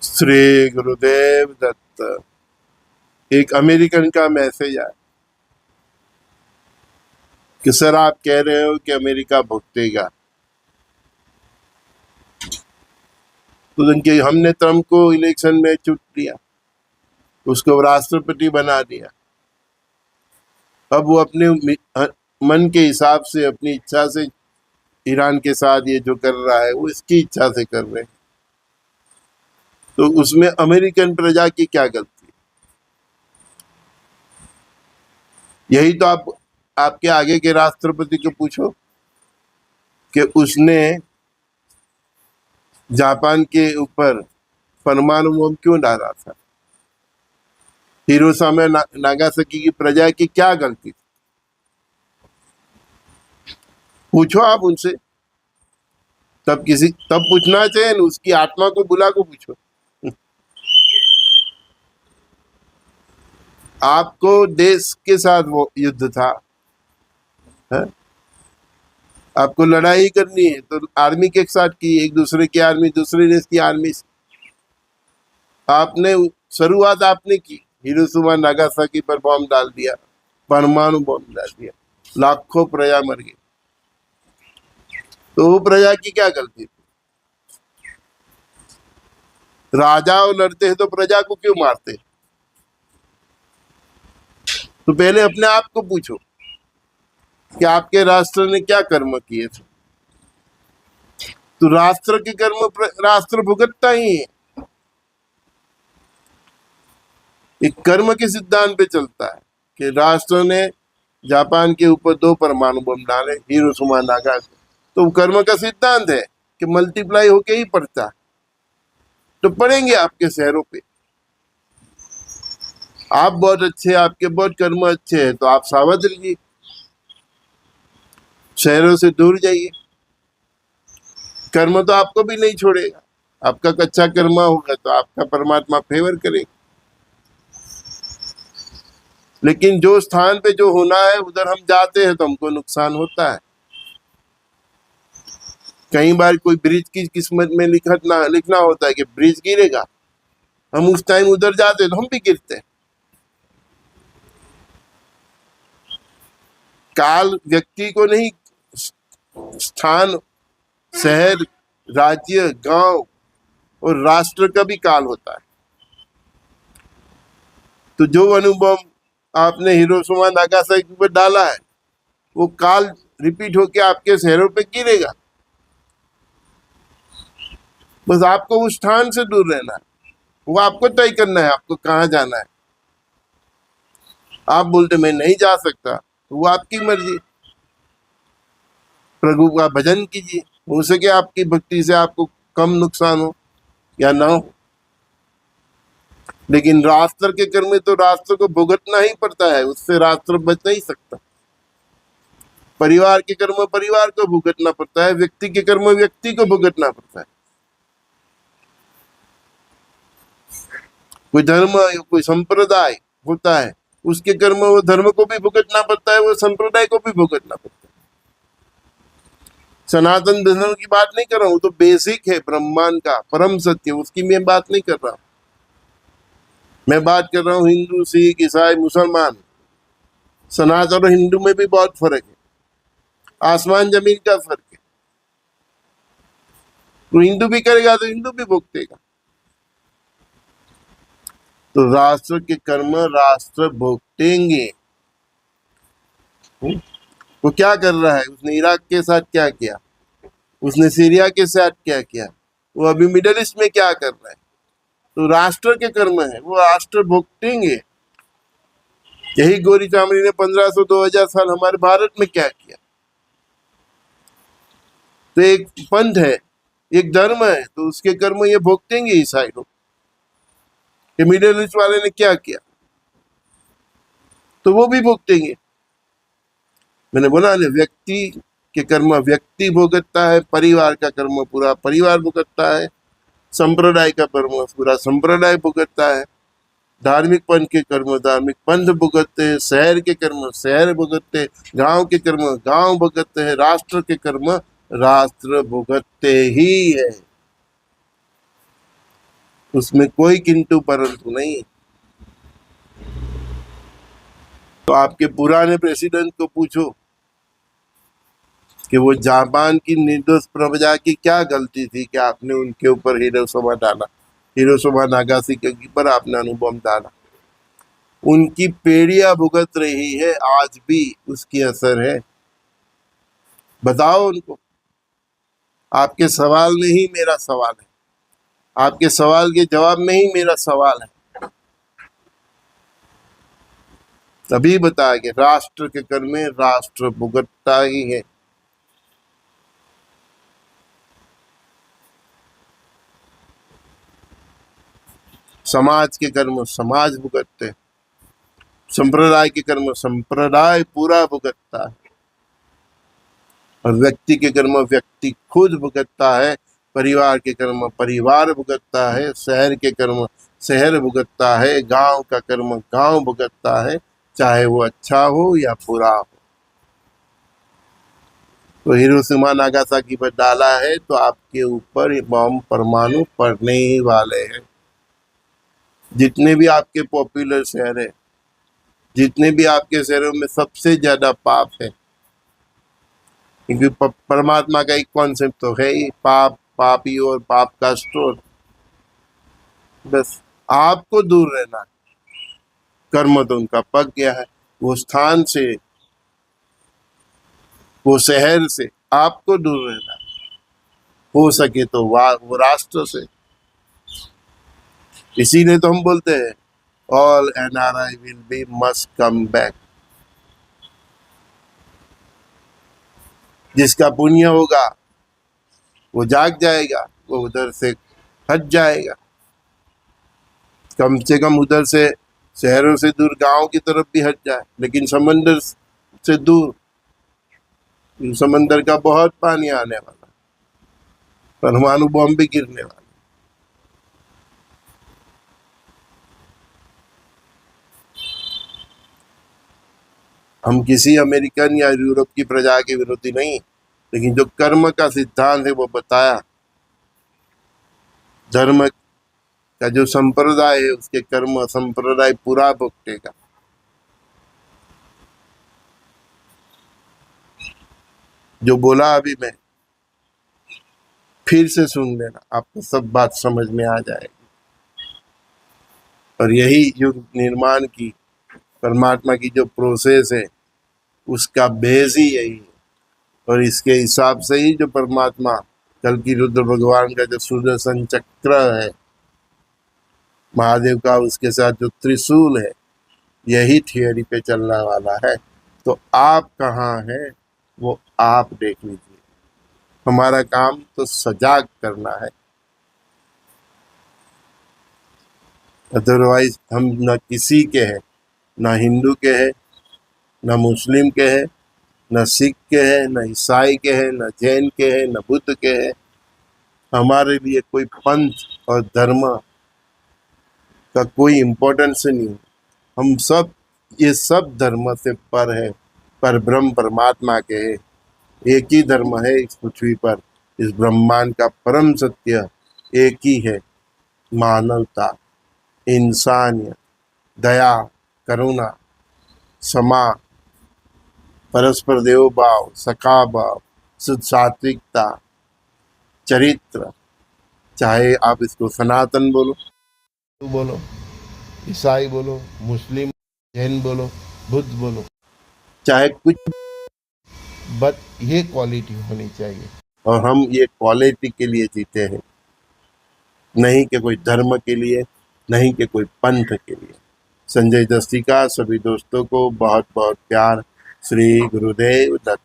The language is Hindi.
श्री गुरुदेव दत्त। एक अमेरिकन का मैसेज आया कि सर आप कह रहे हो कि अमेरिका भुगतेगा, तो उनके हमने ट्रम्प को इलेक्शन में चुन लिया, उसको राष्ट्रपति बना दिया। अब वो अपने मन के हिसाब से, अपनी इच्छा से ईरान के साथ ये जो कर रहा है वो इसकी इच्छा से कर रहे हैं, तो उसमें अमेरिकन प्रजा की क्या गलती? यही तो आपके आगे के राष्ट्रपति को पूछो कि उसने जापान के ऊपर परमाणु बम क्यों डाला था। हिरोशिमा नागासाकी की प्रजा की क्या गलती थी? पूछो आप उनसे। तब पूछना चाहिए ना, उसकी आत्मा को बुला को पूछो। आपको देश के साथ वो युद्ध था है? आपको लड़ाई करनी है तो आर्मी के साथ की, एक दूसरे की आर्मी दूसरे देश की आर्मी से। आपने शुरुआत आपने की, हिरोशिमा नागासाकी पर बम डाल दिया, परमाणु बम डाल दिया, लाखों प्रजा मर गई, तो वो प्रजा की क्या गलती थी? राजा लड़ते हैं तो प्रजा को क्यों मारते? तो पहले अपने आप को पूछो कि आपके राष्ट्र ने क्या कर्म किए थे। तो राष्ट्र के कर्म राष्ट्र भुगतता ही है। एक कर्म के सिद्धांत पे चलता है कि राष्ट्र ने जापान के ऊपर 2 परमाणु बम डाले, हिरोशिमा नागासाकी, तो कर्म का सिद्धांत है कि मल्टीप्लाई होके ही पड़ता है, तो पड़ेंगे आपके शहरों पे। आप बहुत अच्छे, आपके बहुत कर्म अच्छे हैं, तो आप सावध रहिए, शहरों से दूर जाइए। कर्म तो आपको भी नहीं छोड़ेगा, आपका कच्चा कर्म होगा तो आपका परमात्मा फेवर करेगा। लेकिन जो स्थान पे जो होना है उधर हम जाते हैं तो हमको नुकसान होता है। कई बार कोई ब्रिज की किस्मत में लिखना होता है कि ब्रिज गिरेगा, हम उस टाइम उधर जाते हैं तो हम भी गिरते हैं। काल व्यक्ति को नहीं, स्थान, शहर, राज्य, गांव और राष्ट्र का भी काल होता है। तो जो अनुभव आपने हिरोशिमा नागासाकी पर डाला है वो काल रिपीट होके आपके शहरों पे गिरेगा। बस आपको उस स्थान से दूर रहना है, वो आपको तय करना है आपको कहाँ जाना है। आप बोलते मैं नहीं जा सकता, तो वो आपकी मर्जी। प्रभु का भजन कीजिए, हो सके आपकी भक्ति से आपको कम नुकसान हो या ना हो। लेकिन राष्ट्र के कर्म में तो राष्ट्र को भुगतना ही पड़ता है, उससे राष्ट्र बच नहीं सकता। परिवार के कर्म परिवार को भुगतना पड़ता है, व्यक्ति के कर्म व्यक्ति को भुगतना पड़ता है। कोई धर्म, कोई संप्रदाय होता है, उसके कर्म वो धर्म को भी भुगतना पड़ता है, वो संप्रदाय को भी भुगतना पड़ता है। सनातन धर्म की बात नहीं कर रहा हूं, तो बेसिक है ब्रह्मांड का परम सत्य, उसकी मैं बात नहीं कर रहा हूं। मैं बात कर रहा हूँ हिंदू, सिख, ईसाई, मुसलमान। सनातन और हिंदू में भी बहुत फर्क है, आसमान जमीन का फर्क है। तो हिंदू भी करेगा तो हिंदू भी भुगतेगा। तो राष्ट्र के कर्म राष्ट्र भुगतेंगे। वो क्या कर रहा है? उसने इराक के साथ क्या किया, उसने सीरिया के साथ क्या किया, वो अभी मिडिल ईस्ट में क्या कर रहा है। तो राष्ट्र के कर्म है, वो राष्ट्र भुगतेंगे। यही गोरी चामड़ी ने 1500-2000 साल हमारे भारत में क्या किया। तो एक पंथ है, एक धर्म है, तो उसके कर्म ये भुगतेंगे ईसाई लोग। ये मिडिल ईस्ट वाले ने क्या किया तो वो भी भुगतेंगे। मैंने बोला ना, व्यक्ति के कर्म व्यक्ति भुगतता है, परिवार का कर्म पूरा परिवार भुगतता है, संप्रदाय का कर्म पूरा संप्रदाय भुगतता है, धार्मिक पंथ के कर्म धार्मिक पंथ भुगतते हैं, शहर के कर्म शहर भुगतते, गांव के कर्म गांव भुगतते हैं, राष्ट्र के कर्म राष्ट्र भुगतते ही है। उसमें कोई किंतु परंतु नहीं। तो आपके पुराने प्रेसिडेंट को पूछो कि वो जापान की निर्दोष प्रजा की क्या गलती थी कि आपने उनके ऊपर हिरोशिमा डाला, हिरोशिमा नागासाकी के ऊपर आपने अणुबम डाला। उनकी पीढ़ियां भुगत रही है, आज भी उसकी असर है। बताओ उनको। आपके सवाल में ही मेरा सवाल है, आपके सवाल के जवाब में ही मेरा सवाल है। तभी बताया कि राष्ट्र के कर में राष्ट्र भुगतता ही है। समाज के कर्म समाज भुगतते, संप्रदाय के कर्म संप्रदाय पूरा भुगतता है, और व्यक्ति के कर्म व्यक्ति खुद भुगतता है, परिवार के कर्म परिवार भुगतता है, शहर के कर्म शहर भुगतता है, गांव का कर्म गांव भुगतता है, चाहे वो अच्छा हो या बुरा हो। तो हिरोशिमा नागासाकी पर डाला है तो आपके ऊपर बम परमाणु पड़ने ही वाले हैं। जितने भी आपके पॉपुलर शहर है, जितने भी आपके शहरों में सबसे ज्यादा पाप है, क्योंकि परमात्मा का एक कॉन्सेप्ट तो है ही, पाप पापी और पाप का स्टोर। बस आपको दूर रहना, कर्म तो उनका पक गया है। वो स्थान से, वो शहर से आपको दूर रहना, हो सके तो वो राष्ट्र से। इसीलिए तो हम बोलते हैं all NRI will be must come back. जिसका पुण्य होगा वो जाग जाएगा, वो उधर से हट जाएगा, कम से कम उधर से शहरों से दूर गांव की तरफ भी हट जाए, लेकिन समंदर से दूर। समंदर का बहुत पानी आने वाला, परमाणु बम भी गिरने वाला। हम किसी अमेरिकन या यूरोप की प्रजा के विरोधी नहीं, लेकिन जो कर्म का सिद्धांत है वो बताया। धर्म का जो संप्रदाय है उसके कर्म संप्रदाय पूरा भुगतेगा। जो बोला अभी मैं, फिर से सुन लेना, आपको सब बात समझ में आ जाएगी। और यही युग निर्माण की परमात्मा की जो प्रोसेस है उसका बेस ही यही है। और इसके हिसाब से ही जो परमात्मा कल की रुद्र भगवान का जो सुदर्शन चक्र है, महादेव का उसके साथ जो त्रिशूल है, यही थियोरी पे चलने वाला है। तो आप कहाँ हैं वो आप देख लीजिए। हमारा काम तो सजाग करना है, अदरवाइज हम न किसी के हैं, न हिंदू के हैं, न मुस्लिम के हैं, न सिख के हैं, न ईसाई के हैं, न जैन के हैं, न बुद्ध के हैं। हमारे लिए कोई पंथ और धर्म का कोई इम्पोर्टेंस नहीं। हम सब ये सब धर्म से पर है, पर ब्रह्म परमात्मा के है। एक ही धर्म है इस पृथ्वी पर, इस ब्रह्मांड का परम सत्य एक ही है, मानवता, इंसानियत, दया, करुणा, क्षमा, परस्पर देव भाव, सखा भाव, शुद्ध सात्विकता, चरित्र। चाहे आप इसको सनातन बोलो, हिंदू बोलो, ईसाई बोलो, मुस्लिम, जैन बोलो, बुद्ध बोलो, चाहे कुछ, बट ये क्वालिटी होनी चाहिए। और हम ये क्वालिटी के लिए जीते हैं, नहीं कि कोई धर्म के लिए, नहीं कि कोई पंथ के लिए। संजय दस्ती का सभी दोस्तों को बहुत बहुत प्यार। श्री गुरुदेव दत्त।